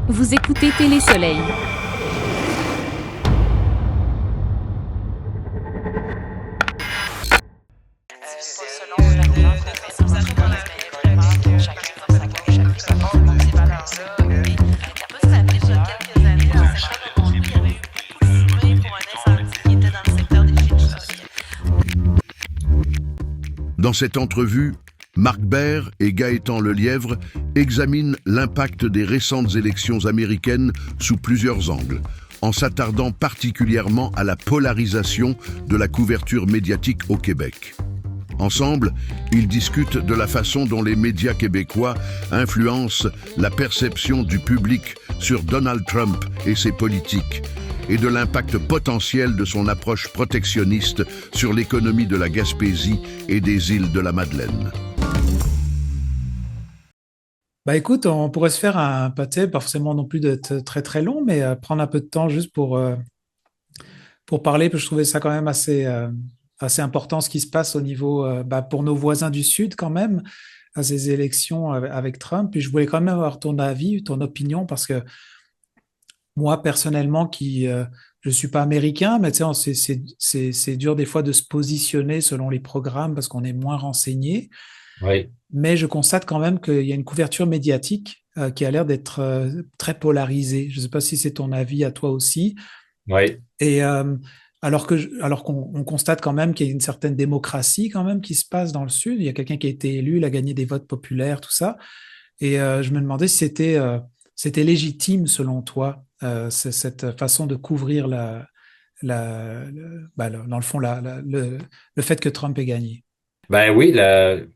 Vous écoutez Télé Soleil. Dans cette entrevue, Marc Baer et Gaëtan Lelièvre examinent l'impact des récentes élections américaines sous plusieurs angles, en s'attardant particulièrement à la polarisation de la couverture médiatique au Québec. Ensemble, ils discutent de la façon dont les médias québécois influencent la perception du public sur Donald Trump et ses politiques, et de l'impact potentiel de son approche protectionniste sur l'économie de la Gaspésie et des îles de la Madeleine. Bah écoute, on pourrait se faire un pâté, pas forcément non plus d'être très très long, mais prendre un peu de temps juste pour parler, parce que je trouvais ça quand même assez important ce qui se passe au niveau, pour nos voisins du Sud quand même, à ces élections avec Trump. Puis je voulais quand même avoir ton avis, ton opinion, parce que moi personnellement, je suis pas américain, mais tu sais, c'est dur des fois de se positionner selon les programmes parce qu'on est moins renseigné. Oui, Mais je constate quand même qu'il y a une couverture médiatique qui a l'air d'être très polarisée. Je ne sais pas si c'est ton avis à toi aussi. oui. Et alors qu'on constate quand même qu'il y a une certaine démocratie quand même qui se passe dans le Sud. Il y a quelqu'un qui a été élu, il a gagné des votes populaires, tout ça. Et je me demandais si c'était légitime selon toi cette façon de couvrir dans le fond le fait que Trump ait gagné. Ben oui,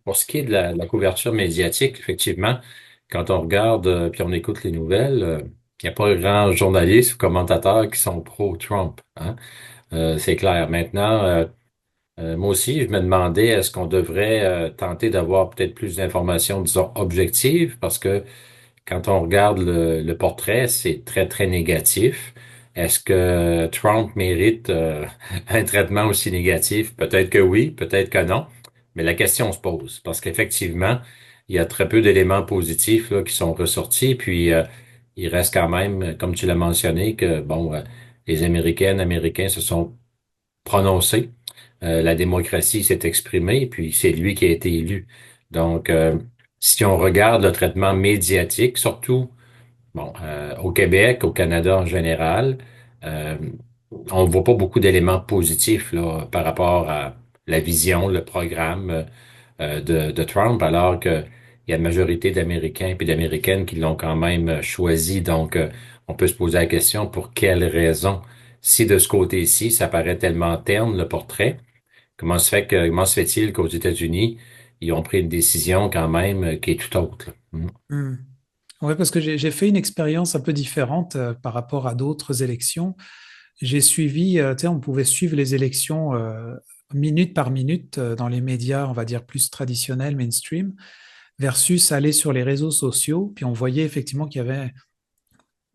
pour ce qui est de la couverture médiatique, effectivement, quand on regarde puis on écoute les nouvelles, il n'y a pas grand journalistes ou commentateurs qui sont pro-Trump, hein. C'est clair. Maintenant, moi aussi, je me demandais est-ce qu'on devrait tenter d'avoir peut-être plus d'informations, disons, objectives, parce que quand on regarde le portrait, c'est très, très négatif. Est-ce que Trump mérite un traitement aussi négatif? Peut-être que oui, peut-être que non. Mais la question se pose parce qu'effectivement, il y a très peu d'éléments positifs là, qui sont ressortis. Puis, il reste quand même, comme tu l'as mentionné, que bon, les Américaines, Américains se sont prononcés. La démocratie s'est exprimée, puis c'est lui qui a été élu. Donc, si on regarde le traitement médiatique, surtout bon, au Québec, au Canada en général, euh, on ne voit pas beaucoup d'éléments positifs là, par rapport à la vision, le programme de Trump, alors que il y a une majorité d'Américains et d'Américaines qui l'ont quand même choisi. Donc, on peut se poser la question pour quelles raisons. Si de ce côté-ci, ça paraît tellement terne, le portrait, comment se fait-il qu'aux États-Unis, ils ont pris une décision quand même qui est tout autre, là? Hmm. Ouais, parce que j'ai fait une expérience un peu différente par rapport à d'autres élections. J'ai suivi, tu sais, on pouvait suivre les élections minute par minute dans les médias, on va dire plus traditionnels, mainstream, versus aller sur les réseaux sociaux. Puis on voyait effectivement qu'il y avait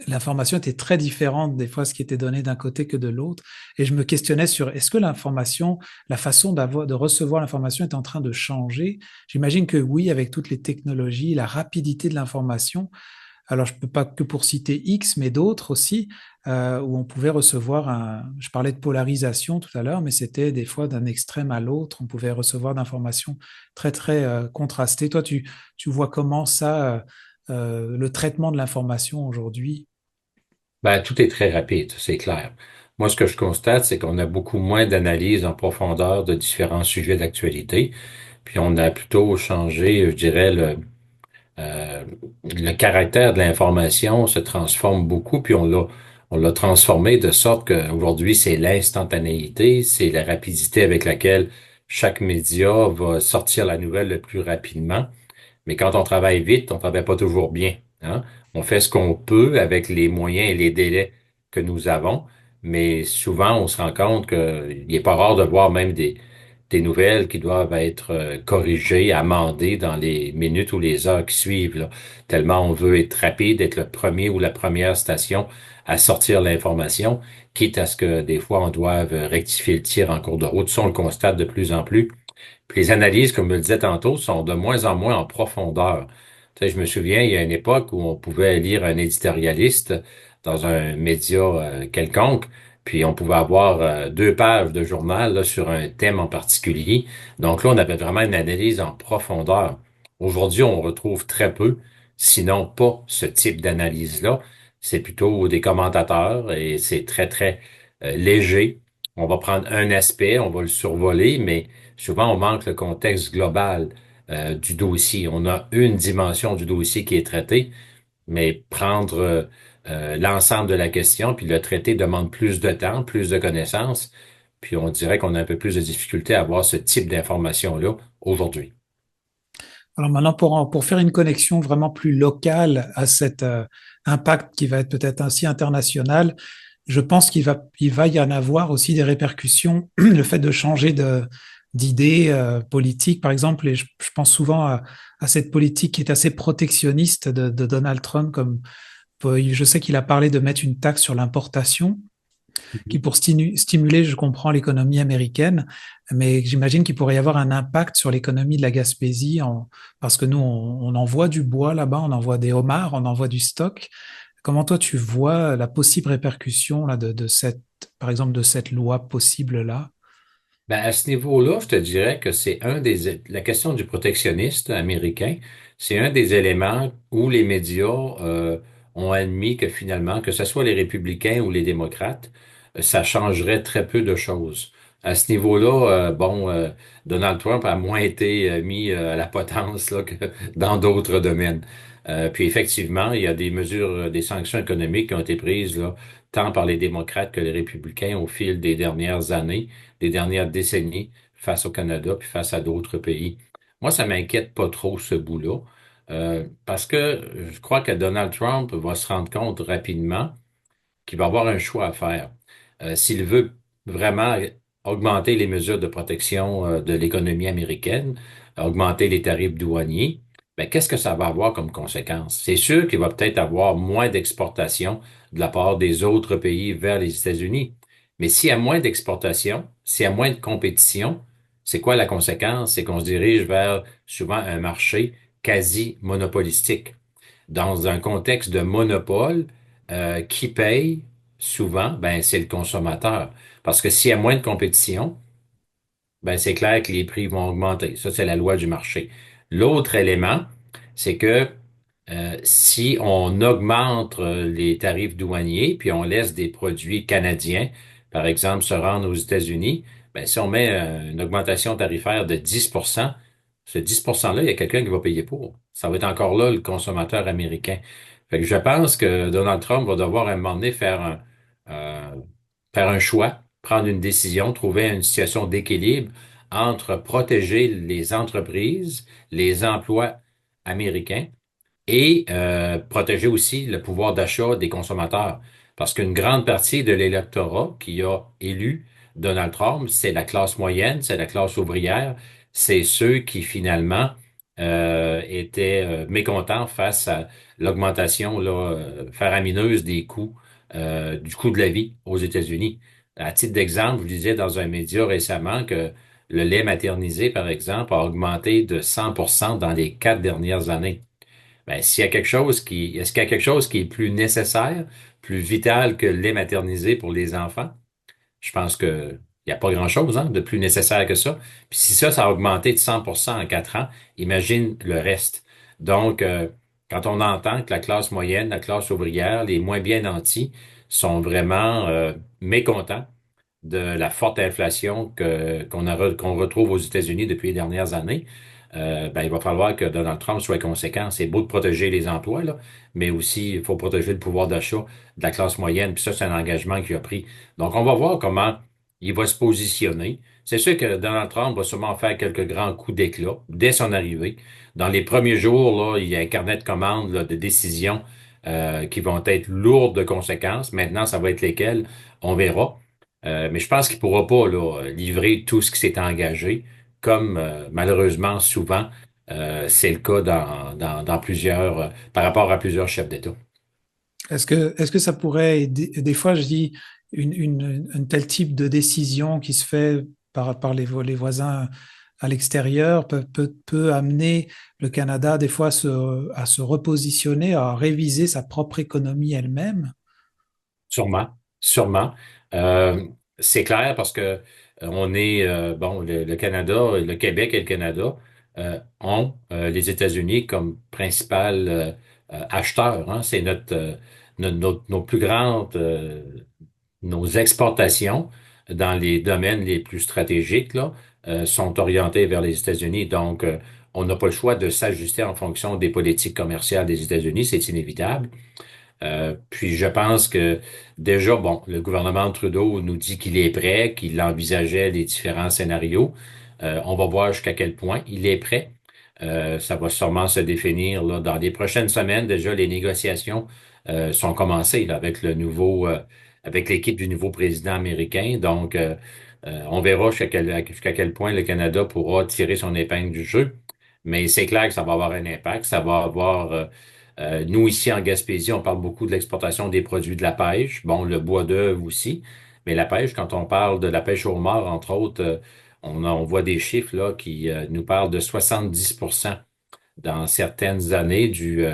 l'information était très différente des fois ce qui était donné d'un côté que de l'autre. Et je me questionnais sur est-ce que l'information, la façon de recevoir l'information est en train de changer? J'imagine que oui, avec toutes les technologies, la rapidité de l'information. Alors, je ne peux pas que pour citer X, mais d'autres aussi, où on pouvait recevoir je parlais de polarisation tout à l'heure, mais c'était des fois d'un extrême à l'autre. On pouvait recevoir d'informations très, très contrastées. Toi, tu vois comment ça, le traitement de l'information aujourd'hui? Ben, tout est très rapide, c'est clair. Moi, ce que je constate, c'est qu'on a beaucoup moins d'analyse en profondeur de différents sujets d'actualité, puis on a plutôt changé, je dirais, le caractère de l'information se transforme beaucoup, puis on l'a transformé de sorte qu'aujourd'hui, c'est l'instantanéité, c'est la rapidité avec laquelle chaque média va sortir la nouvelle le plus rapidement. Mais quand on travaille vite, on travaille pas toujours bien, hein. On fait ce qu'on peut avec les moyens et les délais que nous avons, mais souvent on se rend compte qu'il n'est pas rare de voir même des nouvelles qui doivent être corrigées, amendées dans les minutes ou les heures qui suivent, là. Tellement on veut être rapide, être le premier ou la première station à sortir l'information, quitte à ce que des fois on doive rectifier le tir en cours de route. Ça, on le constate de plus en plus. Puis les analyses, comme je le disais tantôt, sont de moins en moins en profondeur. Tu sais, je me souviens, il y a une époque où on pouvait lire un éditorialiste dans un média quelconque, puis on pouvait avoir 2 pages de journal là, sur un thème en particulier. Donc là, on avait vraiment une analyse en profondeur. Aujourd'hui, on retrouve très peu, sinon pas ce type d'analyse-là. C'est plutôt des commentateurs et c'est très, très léger. On va prendre un aspect, on va le survoler, mais souvent on manque le contexte global du dossier. On a une dimension du dossier qui est traitée, mais prendre l'ensemble de la question puis le traiter demande plus de temps, plus de connaissances, puis on dirait qu'on a un peu plus de difficulté à avoir ce type d'information-là aujourd'hui. Alors maintenant, pour faire une connexion vraiment plus locale à cet impact qui va être peut-être ainsi international, je pense il va y en avoir aussi des répercussions. Le fait de changer d'idées politiques, par exemple, et je pense souvent à cette politique qui est assez protectionniste de Donald Trump, comme je sais qu'il a parlé de mettre une taxe sur l'importation qui Mhm. pour stimuler, je comprends, l'économie américaine, mais j'imagine qu'il pourrait y avoir un impact sur l'économie de la Gaspésie parce que nous, on envoie du bois là-bas, on envoie des homards, on envoie du stock. Comment toi, tu vois la possible répercussion là, de cette, par exemple, de cette loi possible-là? Ben, à ce niveau-là, je te dirais que c'est la question du protectionniste américain, c'est un des éléments où les médias ont admis que finalement, que ce soit les républicains ou les démocrates, ça changerait très peu de choses. À ce niveau-là, Donald Trump a moins été mis à la potence là, que dans d'autres domaines. Puis effectivement, il y a des mesures, des sanctions économiques qui ont été prises là, tant par les démocrates que les républicains au fil des dernières années, des dernières décennies face au Canada puis face à d'autres pays. Moi, ça m'inquiète pas trop ce bout-là, parce que je crois que Donald Trump va se rendre compte rapidement qu'il va avoir un choix à faire. S'il veut vraiment augmenter les mesures de protection de l'économie américaine, augmenter les tarifs douaniers, ben, qu'est-ce que ça va avoir comme conséquence? C'est sûr qu'il va peut-être avoir moins d'exportations de la part des autres pays vers les États-Unis. Mais s'il y a moins d'exportations, s'il y a moins de compétition, c'est quoi la conséquence? C'est qu'on se dirige vers souvent un marché quasi monopolistique. Dans un contexte de monopole, qui paye souvent, ben, c'est le consommateur. Parce que s'il y a moins de compétition, ben, c'est clair que les prix vont augmenter. Ça, c'est la loi du marché. L'autre élément, c'est que si on augmente les tarifs douaniers, puis on laisse des produits canadiens, par exemple, se rendre aux États-Unis, ben, si on met une augmentation tarifaire de 10%, ce 10%-là, il y a quelqu'un qui va payer pour. Ça va être encore là le consommateur américain. Fait que je pense que Donald Trump va devoir à un moment donné euh, faire un choix, prendre une décision, trouver une situation d'équilibre entre protéger les entreprises, les emplois américains et protéger aussi le pouvoir d'achat des consommateurs. Parce qu'une grande partie de l'électorat qui a élu Donald Trump, c'est la classe moyenne, c'est la classe ouvrière, c'est ceux qui finalement étaient mécontents face à l'augmentation là, faramineuse des coûts, du coût de la vie aux États-Unis. À titre d'exemple, je disais dans un média récemment que le lait maternisé, par exemple, a augmenté de 100% dans les 4 dernières années. Ben, est-ce qu'il y a quelque chose qui est plus nécessaire, plus vital que le lait maternisé pour les enfants? Je pense que il n'y a pas grand-chose, hein, de plus nécessaire que ça. Puis si ça a augmenté de 100% en 4 ans, imagine le reste. Donc, quand on entend que la classe moyenne, la classe ouvrière, les moins bien nantis sont vraiment mécontents de la forte inflation qu'on retrouve aux États-Unis depuis les dernières années, ben, il va falloir que Donald Trump soit conséquent. C'est beau de protéger les emplois, là, mais aussi il faut protéger le pouvoir d'achat de la classe moyenne. Puis ça, c'est un engagement qu'il a pris. Donc, on va voir comment il va se positionner. C'est sûr que Donald Trump va sûrement faire quelques grands coups d'éclat dès son arrivée. Dans les premiers jours, là, il y a un carnet de commandes là, de décisions qui vont être lourdes de conséquences. Maintenant, ça va être lesquelles? On verra. Mais je pense qu'il pourra pas là, livrer tout ce qui s'est engagé, comme malheureusement souvent c'est le cas dans plusieurs par rapport à plusieurs chefs d'État. Est-ce que ça pourrait aider, des fois, je dis, un tel type de décision qui se fait par les voisins à l'extérieur peut amener le Canada des fois à se repositionner, à réviser sa propre économie elle-même. Sûrement, sûrement. Euh, c'est clair parce que on est bon, le Canada, le Québec et le Canada ont les États-Unis comme principal acheteur. Hein. C'est nos plus grandes nos exportations dans les domaines les plus stratégiques là sont orientées vers les États-Unis. Donc on n'a pas le choix de s'ajuster en fonction des politiques commerciales des États-Unis, c'est inévitable. Puis je pense que déjà, bon, le gouvernement Trudeau nous dit qu'il est prêt, qu'il envisageait les différents scénarios. On va voir jusqu'à quel point il est prêt. Ça va sûrement se définir là, dans les prochaines semaines. Déjà, les négociations sont commencées là, avec avec l'équipe du nouveau président américain. Donc, on verra jusqu'à quel point le Canada pourra tirer son épingle du jeu. Mais c'est clair que ça va avoir un impact. Ça va avoir nous, ici en Gaspésie, on parle beaucoup de l'exportation des produits de la pêche. Bon, le bois d'œuvre aussi. Mais la pêche, quand on parle de la pêche au homard, entre autres, on voit des chiffres là qui nous parlent de 70% dans certaines années du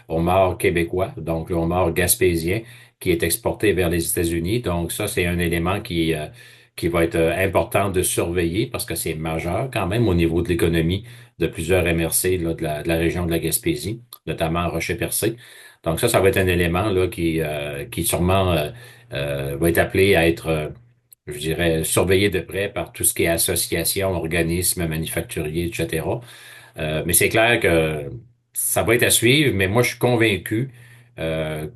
homard québécois, donc le homard gaspésien, qui est exporté vers les États-Unis. Donc ça, c'est un élément qui va être important de surveiller parce que c'est majeur quand même au niveau de l'économie de plusieurs MRC là, de la région de la Gaspésie, notamment Rocher-Percé. Donc ça va être un élément là qui sûrement va être appelé à être je dirais, surveillé de près par tout ce qui est association, organismes manufacturiers, etc. Mais c'est clair que ça va être à suivre, mais moi, je suis convaincu euh,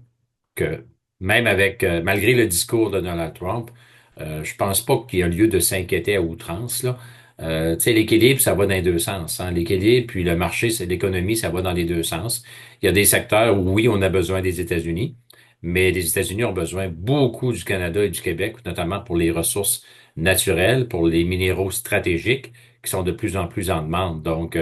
que même malgré le discours de Donald Trump, je pense pas qu'il y a lieu de s'inquiéter à outrance, là. Tu sais, l'équilibre, ça va dans les deux sens, hein. L'équilibre, puis le marché, c'est l'économie, ça va dans les deux sens. Il y a des secteurs où, oui, on a besoin des États-Unis, mais les États-Unis ont besoin beaucoup du Canada et du Québec, notamment pour les ressources naturelles, pour les minéraux stratégiques qui sont de plus en plus en demande. Donc,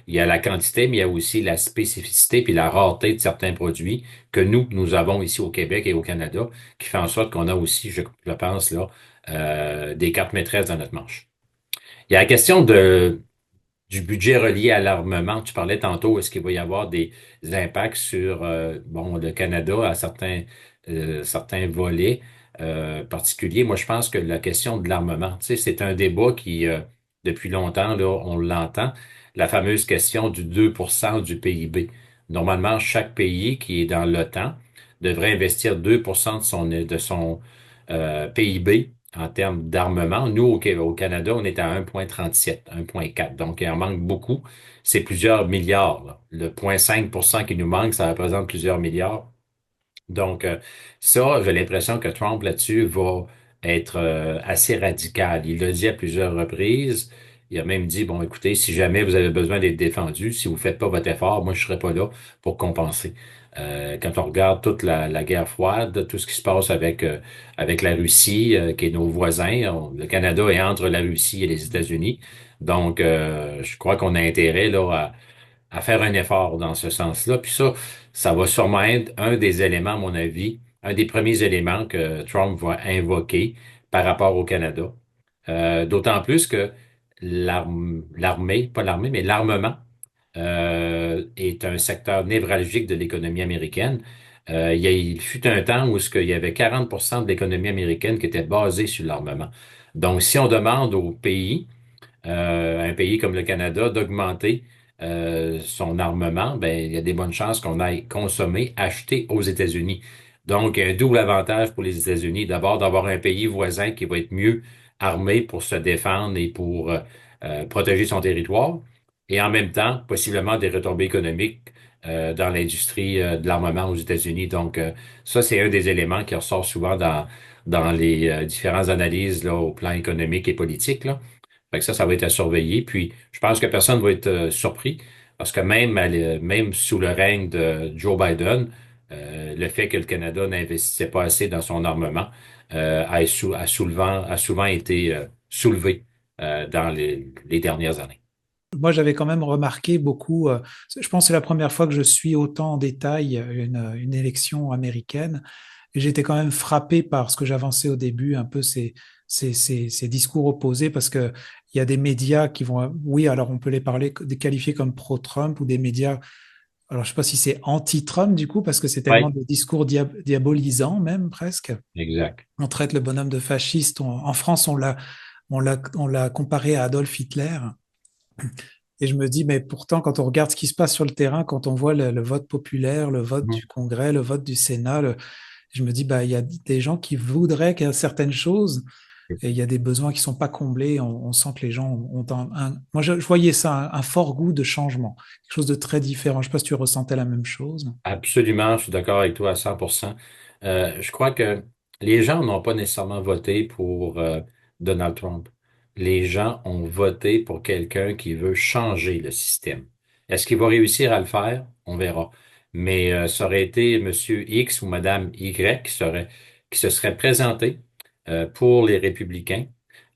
il y a la quantité, mais il y a aussi la spécificité puis la rareté de certains produits que nous avons ici au Québec et au Canada, qui fait en sorte qu'on a aussi, je pense, là, des cartes maîtresses dans notre manche. Il y a la question du budget relié à l'armement. Tu parlais tantôt, est-ce qu'il va y avoir des impacts sur bon, le Canada à certains volets particuliers? Moi, je pense que la question de l'armement, tu sais, c'est un débat qui, depuis longtemps, là, on l'entend, la fameuse question du 2% du PIB. Normalement, chaque pays qui est dans l'OTAN devrait investir 2% de son PIB en termes d'armement. Nous, au Canada, on est à 1,37, 1,4. Donc, il en manque beaucoup. C'est plusieurs milliards, là. Le 0,5% qui nous manque, ça représente plusieurs milliards. Donc, ça, j'ai l'impression que Trump, là-dessus, va être assez radical. Il l'a dit à plusieurs reprises. Il a même dit, bon, écoutez, si jamais vous avez besoin d'être défendu, si vous faites pas votre effort, moi, je serai pas là pour compenser. Quand on regarde toute la guerre froide, tout ce qui se passe avec la Russie, qui est nos voisins, le Canada est entre la Russie et les États-Unis. Donc, je crois qu'on a intérêt là à faire un effort dans ce sens-là. Puis ça va sûrement être un des éléments, à mon avis, un des premiers éléments que Trump va invoquer par rapport au Canada. D'autant plus que l'armée, pas l'armée, mais l'armement est un secteur névralgique de l'économie américaine. Il fut un temps où il y avait 40% de l'économie américaine qui était basée sur l'armement. Donc, si on demande au pays un pays comme le Canada d'augmenter son armement, ben, il y a des bonnes chances qu'on aille consommer, acheter aux États-Unis. Donc, un double avantage pour les États-Unis. D'abord, d'avoir un pays voisin qui va être mieux armé pour se défendre et pour protéger son territoire. Et en même temps, possiblement des retombées économiques dans l'industrie de l'armement aux États-Unis. Donc, ça, c'est un des éléments qui ressort souvent dans les différentes analyses là, au plan économique et politique, là. Fait que ça va être à surveiller. Puis, je pense que personne va être surpris parce que même sous le règne de Joe Biden, le fait que le Canada n'investissait pas assez dans son armement a souvent été soulevé dans les dernières années. Moi, j'avais quand même remarqué beaucoup, je pense que c'est la première fois que je suis autant en détail une élection américaine, et j'étais quand même frappé par ce que j'avançais au début, un peu ces discours opposés, parce que il y a des médias qui vont, oui, alors on peut les parler, les qualifier comme pro-Trump ou des médias, alors je ne sais pas si c'est anti-Trump du coup, parce que c'est tellement Oui, des discours diabolisants même presque. exact. On traite le bonhomme de fasciste. En France, on l'a comparé à Adolf Hitler. Et je me dis, mais pourtant, quand on regarde ce qui se passe sur le terrain, quand on voit le vote populaire, le vote du Mhm. Congrès, le vote du Sénat, je me dis, bah, il y a des gens qui voudraient qu'il y ait certaines choses et il y a des besoins qui sont pas comblés. On sent que les gens ont moi, je voyais ça, un fort goût de changement, quelque chose de très différent. Je sais pas si tu ressentais la même chose. Absolument, je suis d'accord avec toi à 100%. Je crois que les gens n'ont pas nécessairement voté pour Donald Trump. Les gens ont voté pour quelqu'un qui veut changer le système. Est-ce qu'il va réussir à le faire? On verra. Mais ça aurait été Monsieur X ou Madame Y qui se serait présenté pour les républicains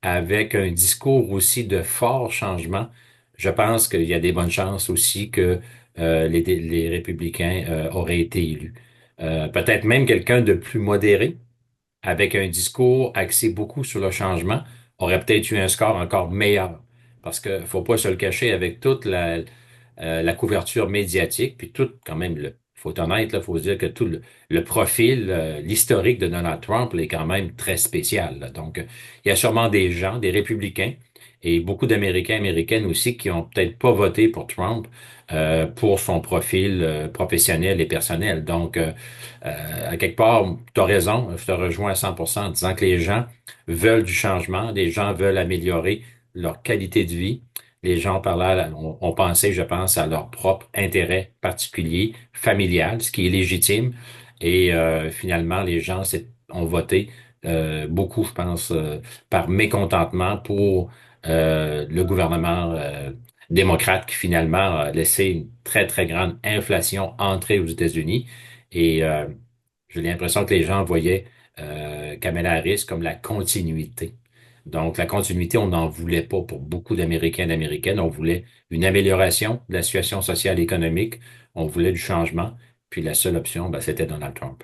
avec un discours aussi de fort changement. Je pense qu'il y a des bonnes chances aussi que les républicains auraient été élus. Peut-être même quelqu'un de plus modéré, avec un discours axé beaucoup sur le changement, aurait peut-être eu un score encore meilleur. Parce que faut pas se le cacher avec toute la couverture médiatique, puis tout, quand même, faut être honnête, là, faut se dire que tout le profil, l'historique de Donald Trump là, est quand même très spécial. Là. Donc, il y a sûrement des gens, des républicains, et beaucoup d'Américains, Américaines aussi, qui ont peut-être pas voté pour Trump pour son profil professionnel et personnel. Donc, à quelque part, tu as raison, je te rejoins à 100% en disant que les gens veulent du changement, les gens veulent améliorer leur qualité de vie. Les gens parlaient, on pensait, je pense, à leur propre intérêt particulier, familial, ce qui est légitime. Et finalement, les gens ont voté beaucoup, je pense, par mécontentement pour le gouvernement démocrate qui finalement a laissé une très, très grande inflation entrer aux États-Unis. Et j'ai l'impression que les gens voyaient Kamala Harris comme la continuité. Donc, la continuité, on n'en voulait pas pour beaucoup d'Américains et d'Américaines. On voulait une amélioration de la situation sociale et économique. On voulait du changement. Puis la seule option, ben, c'était Donald Trump.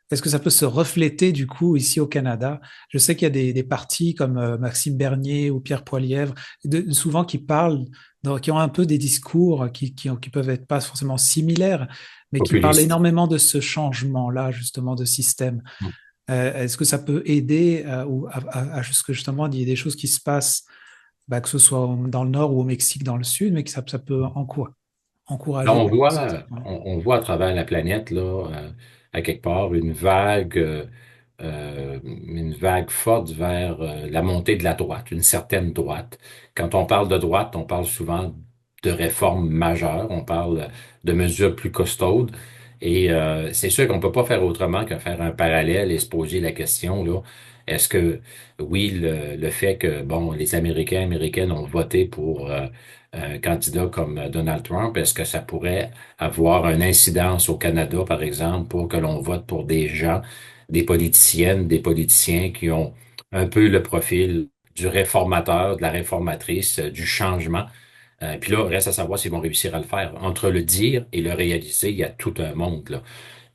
Est-ce que ça peut se refléter du coup ici au Canada? Je sais qu'il y a des partis comme Maxime Bernier ou Pierre Poilievre, souvent qui parlent, qui ont un peu des discours qui peuvent être pas forcément similaires, mais qui parlent Populiste. énormément de ce changement-là, justement, de système. Est-ce que ça peut aider à ce que justement il y ait des choses qui se passent, bah, que ce soit dans le nord ou au Mexique, dans le sud, mais que ça peut Là, encourager quelque chose? Ouais. on voit à travers la planète, là, à quelque part, une vague forte vers la montée de la droite, une certaine droite. Quand on parle de droite, on parle souvent de réformes majeures, on parle de mesures plus costaudes. Et c'est sûr qu'on peut pas faire autrement que faire un parallèle et se poser la question, là, est-ce que, oui, le fait que, bon, les Américains, Américaines ont voté pour un candidat comme Donald Trump, est-ce que ça pourrait avoir une incidence au Canada, par exemple, pour que l'on vote pour des gens, des politiciennes, des politiciens qui ont un peu le profil du réformateur, de la réformatrice, du changement. Puis là, reste à savoir s'ils vont réussir à le faire. Entre le dire et le réaliser, il y a tout un monde, là.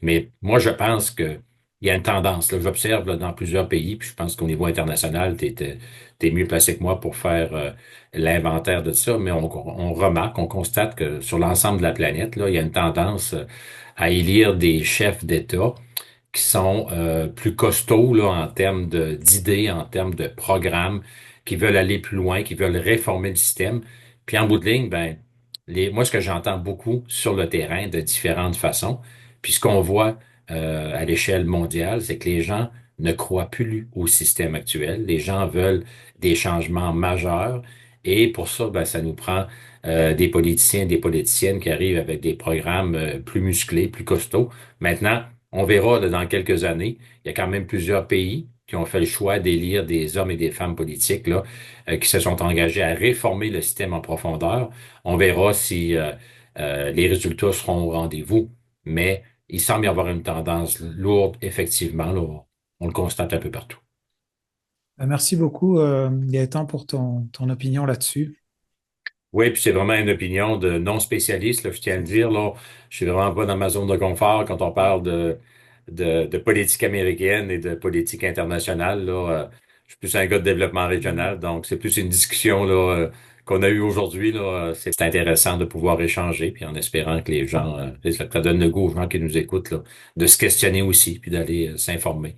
Mais moi, je pense que il y a une tendance. Là, j'observe là, dans plusieurs pays, puis je pense qu'au niveau international, t'es mieux placé que moi pour faire l'inventaire de ça, mais on remarque, on constate que sur l'ensemble de la planète, là, il y a une tendance à élire des chefs d'État qui sont plus costauds là, en termes d'idées, en termes de programmes, qui veulent aller plus loin, qui veulent réformer le système. Puis en bout de ligne, ben, moi, ce que j'entends beaucoup sur le terrain de différentes façons, puis ce qu'on voit à l'échelle mondiale, c'est que les gens ne croient plus au système actuel. Les gens veulent des changements majeurs. Et pour ça, ben, ça nous prend des politiciens, des politiciennes qui arrivent avec des programmes plus musclés, plus costauds. Maintenant, on verra là, dans quelques années, il y a quand même plusieurs pays qui ont fait le choix d'élire des hommes et des femmes politiques là, qui se sont engagés à réformer le système en profondeur. On verra si les résultats seront au rendez-vous, mais il semble y avoir une tendance lourde, effectivement, là, on le constate un peu partout. Merci beaucoup, Gaëtan, pour ton opinion là-dessus. Oui, puis c'est vraiment une opinion de non-spécialiste, là, je tiens à le dire. Là, je suis vraiment pas dans ma zone de confort quand on parle de politique américaine et de politique internationale. Là, suis plus un gars de développement régional, donc c'est plus une discussion là, qu'on a eue aujourd'hui. Là. C'est intéressant de pouvoir échanger, puis en espérant que les gens, ça donne le goût aux gens qui nous écoutent là, de se questionner aussi, puis d'aller s'informer.